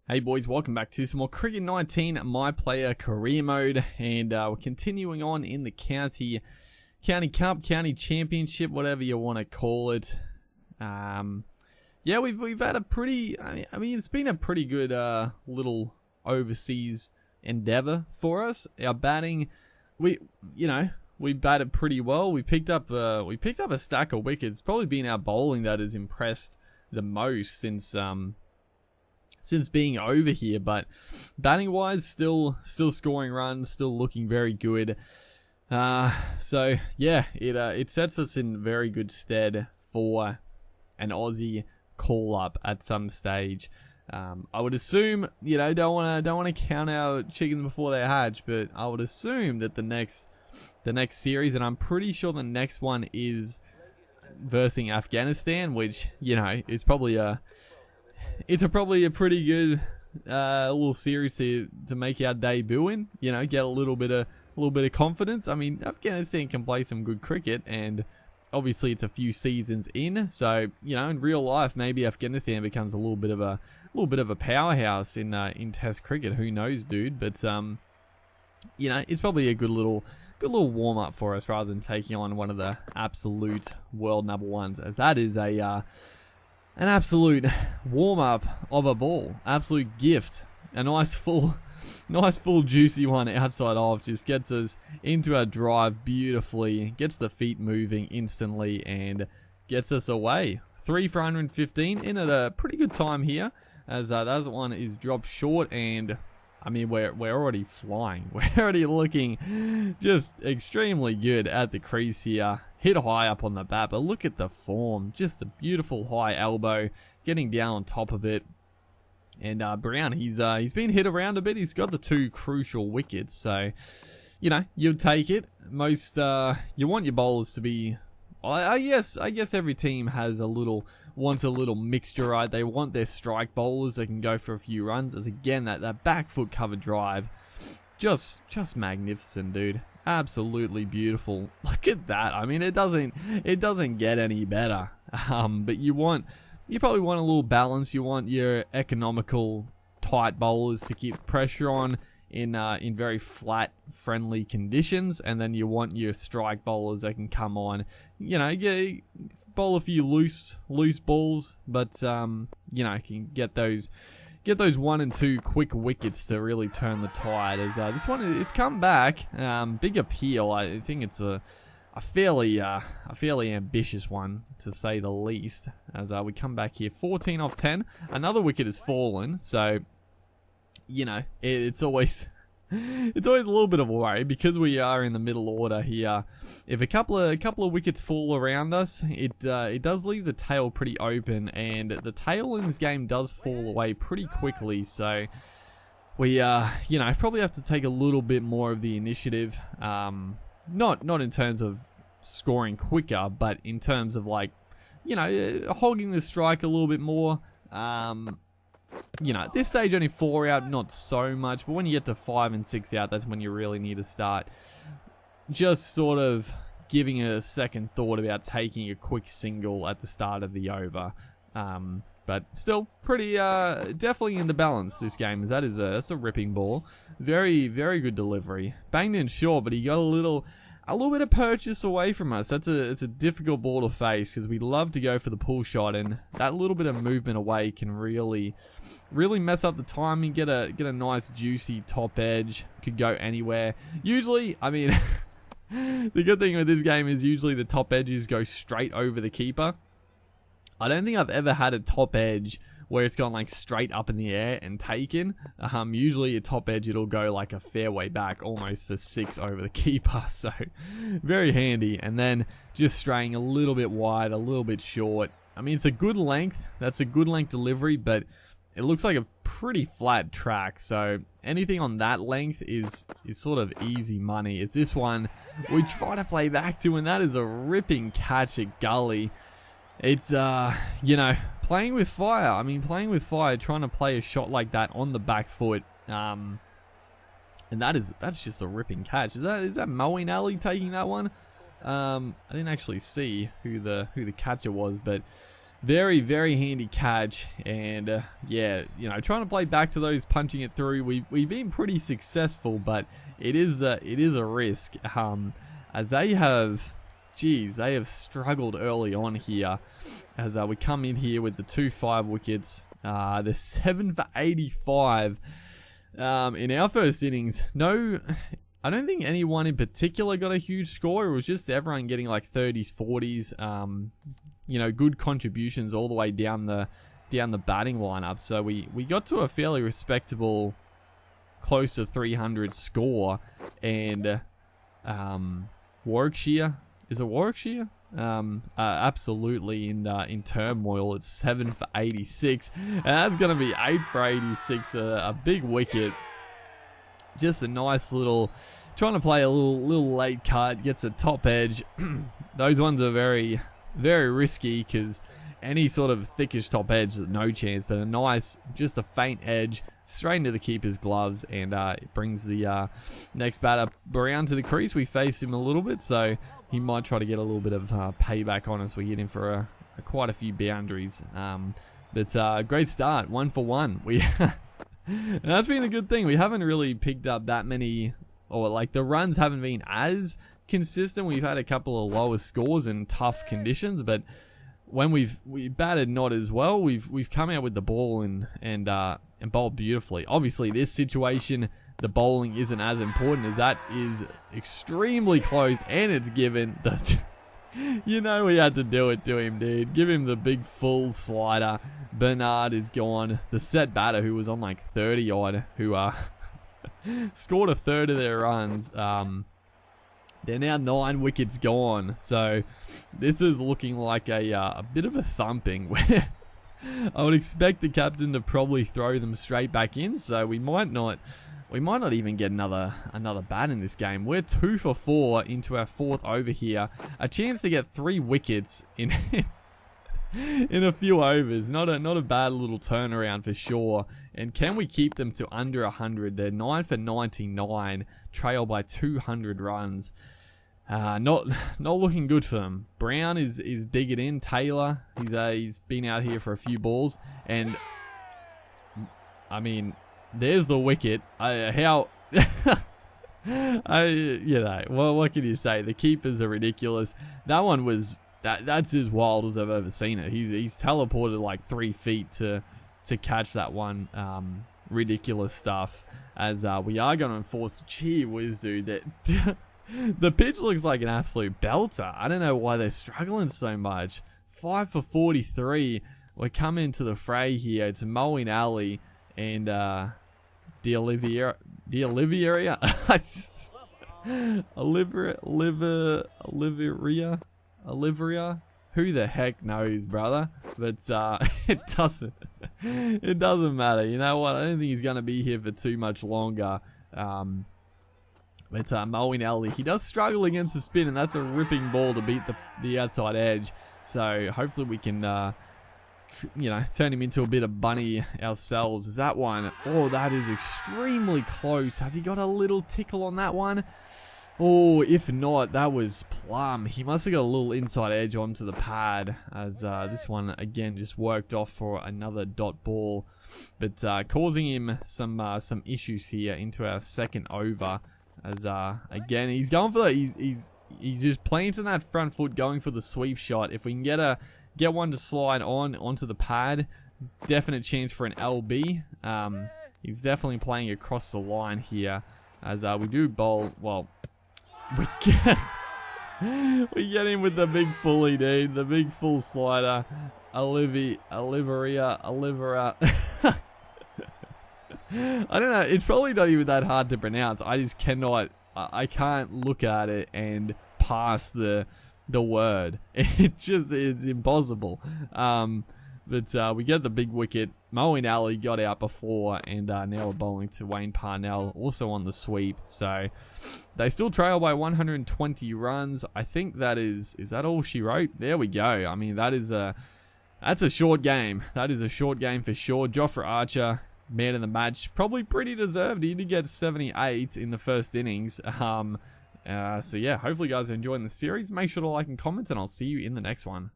Hey boys, welcome back to some more Cricket 19 My Player Career Mode, and we're continuing on in the County Cup, County Championship, whatever you want to call it. Yeah, we've had a pretty, I mean it's been a pretty good little overseas endeavor for us. Our batting, we batted pretty well. We picked up a stack of wickets. It's probably been our bowling that has impressed the most since being over here, but batting wise, still scoring runs, still looking very good. So yeah, it sets us in very good stead for an Aussie call up at some stage. I would assume, don't want to count our chickens before they hatch, but I would assume that the next series, and I'm pretty sure the next one is versus Afghanistan, which is probably probably a pretty good little series to make our debut in. Get a little bit of confidence. I mean, Afghanistan can play some good cricket, and obviously it's a few seasons in. So in real life, maybe Afghanistan becomes a little bit of a powerhouse in Test cricket. Who knows, dude? But it's probably a good little warm up for us rather than taking on one of the absolute world number ones, as that is an absolute warm-up of a ball. Absolute gift. A nice full juicy one outside off. Just gets us into our drive beautifully. Gets the feet moving instantly and gets us away. 3 for 115 in at a pretty good time here. As that one is dropped short, and I mean we're already flying. We're already looking just extremely good at the crease here. Hit high up on the bat, but look at the form. Just a beautiful high elbow, getting down on top of it. And Brown, he's been hit around a bit. He's got the 2 crucial wickets, so you'll take it. Most you want your bowlers to be. I guess every team wants a little mixture, right? They want their strike bowlers that can go for a few runs. As again, that back foot cover drive, just magnificent, dude. Absolutely beautiful. Look at that. I mean, it doesn't get any better. But you probably want a little balance. You want your economical tight bowlers to keep pressure on in very flat, friendly conditions, and then you want your strike bowlers that can come on, bowl a few loose balls, but can get those 1 and 2 quick wickets to really turn the tide. As this one, it's come back, big appeal. I think it's a fairly ambitious one, to say the least. As we come back here, 14 off 10. Another wicket has fallen, so it's always a little bit of a worry because we are in the middle order here. If a couple of wickets fall around us, it does leave the tail pretty open, and the tail in this game does fall away pretty quickly. So we probably have to take a little bit more of the initiative. Not in terms of scoring quicker, but in terms of hogging the strike a little bit more. At this stage only 4 out, not so much, but when you get to 5 and 6 out, that's when you really need to start just sort of giving it a second thought about taking a quick single at the start of the over. But still pretty definitely in the balance this game, as that's a ripping ball. Very, very good delivery. Banged in short, but he got a little bit of purchase away from us. It's a difficult ball to face because we love to go for the pull shot, and that little bit of movement away can really mess up the timing. Get a nice juicy top edge. Could go anywhere. Usually, I mean, the good thing with this game is usually the top edges go straight over the keeper. I don't think I've ever had a top edge where it's gone straight up in the air and taken. Usually a top edge, it'll go a fairway back almost for 6 over the keeper. So very handy. And then just straying a little bit wide, a little bit short. I mean, it's a good length. That's a good length delivery, but it looks like a pretty flat track. So anything on that length is sort of easy money. It's this one we try to play back to, and that is a ripping catch at gully. It's, playing with fire. I mean, playing with fire, trying to play a shot like that on the back foot. And that's just a ripping catch. Is that Moeen Ali taking that one? I didn't actually see who the catcher was, but very, very handy catch. And yeah, you know, trying to play back to those punching it through. We've been pretty successful, but it is a risk. As they have, geez, they have struggled early on here. As we come in here with the 2-5 wickets, the 7 for 85 in our first innings. No, I don't think anyone in particular got a huge score. It was just everyone getting like 30s, 40s. You know, good contributions all the way down the batting lineup. So we got to a fairly respectable, close to 300 score. And Warwickshire, is it Warwickshire? Absolutely in turmoil. It's 7 for 86, and that's gonna be 8 for 86. A big wicket. Just a nice little, trying to play a little late cut, gets a top edge. Those ones are very, very risky because any sort of thickish top edge, no chance. But a nice, just a faint edge, straight into the keeper's gloves, and it brings the next batter around to the crease. We face him a little bit, so he might try to get a little bit of payback on us. We hit him for quite a few boundaries. But great start, 1 for 1. And that's been a good thing. We haven't really picked up that many, or like the runs haven't been as consistent. We've had a couple of lower scores in tough conditions, but when we batted not as well, we've come out with the ball and bowled beautifully. Obviously, this situation, the bowling isn't as important as that is extremely close, and it's given. You know we had to do it to him, dude. Give him the big full slider. Bernard is gone. The set batter, who was on like 30 odd, who scored a third of their runs. They're now 9 wickets gone. So this is looking like a bit of a thumping where I would expect the captain to probably throw them straight back in. So we might not even get another bat in this game. We're 2 for 4 into our 4th over here. A chance to get 3 wickets in in a few overs. Not a bad little turnaround for sure. And can we keep them to under 100? They're 9 for 99, trail by 200 runs. Not looking good for them. Brown is digging in. Taylor, he's been out here for a few balls, and I mean, there's the wicket. Well, what can you say? The keepers are ridiculous. That one was that's as wild as I've ever seen it. He's teleported like 3 feet to catch that one. Ridiculous stuff. As we are going to enforce. Gee whiz, dude. That the pitch looks like an absolute belter. I don't know why they're struggling so much. 5 for 43. We're coming to the fray here. It's Moeen Ali and Oliveria. Olivia. Who the heck knows, brother? But it doesn't matter. You know what? I don't think he's going to be here for too much longer. But Moeen Ali, he does struggle against the spin, and that's a ripping ball to beat the outside edge. So hopefully we can, turn him into a bit of bunny ourselves. Is that one? Oh, that is extremely close. Has he got a little tickle on that one? Oh, if not, that was plum. He must have got a little inside edge onto the pad, as this one again just worked off for another dot ball, but causing him some issues here into our second over. As again, he's going for he's just planting that front foot, going for the sweep shot. If we can get one to slide onto the pad, definite chance for an LB. He's definitely playing across the line here. As we do bowl, well, we get him with the big fully, dude. The big full slider. Olivera. I don't know. It's probably not even that hard to pronounce. I just cannot. I can't look at it and pass the word. It's impossible. But we get the big wicket. Moeen Ali got out before, and now we're bowling to Wayne Parnell, also on the sweep. So they still trail by 120 runs. I think is that all she wrote? There we go. I mean, that's a short game. That is a short game for sure. Jofra Archer, man of the match, probably pretty deserved. He did get 78 in the first innings. So yeah, hopefully you guys are enjoying the series. Make sure to like and comment, and I'll see you in the next one.